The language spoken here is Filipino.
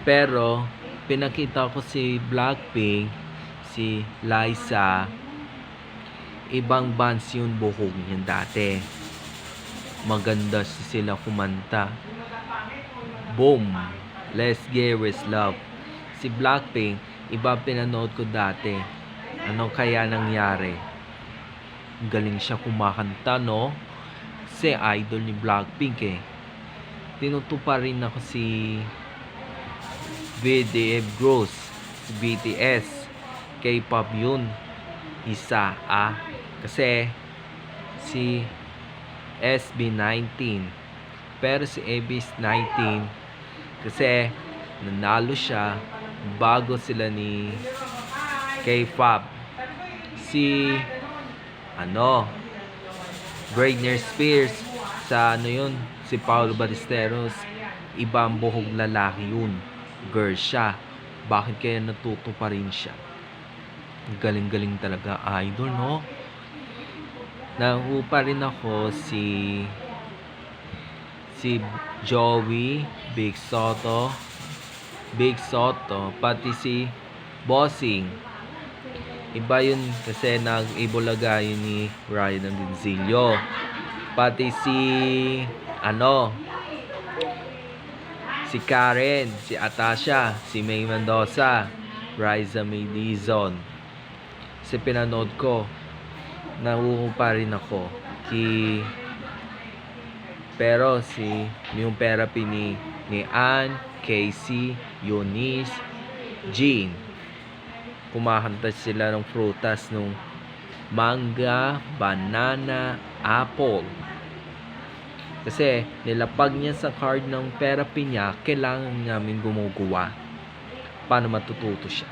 Pero, pinakita ko si Blackpink, si Liza, ibang bands yung buhok niya dati. Maganda sila kumanta. Boom! Let's Get With Love. Si Blackpink, iba pinanood ko dati. Ano kaya nangyari? Galing siya kumakanta, no? Kasi idol ni Blackpink eh. Tinutuparin ako si BDF Gross, si BTS. K-pop yun. Isa kasi si SB19. Pero si ABS19 kasi nanalo siya bago sila ni K-pop. Si Britney Spears sa si Paolo Ballesteros, ibang buhog lalaki yun. Girl siya. Bakit kaya natuto pa rin siya? Galing-galing talaga idol, no? Nahupa rin ako si Joey, Big Soto, pati si Bossing. Iba yun kasi nag-ibulaga yun ni Ryan Benzillo. Pati si Karen, si Atasha, si May Mendoza, Riza May Dizon. Kasi pinanood ko, nahuhupa rin ako. Pero yung therapy ni Ann, Casey, Eunice, Jean, kumakanta sila ng prutas nung manga, banana, apple. Kasi nilapag niya sa card ng therapy niya, kailangan namin gumugawa. Paano matututo siya?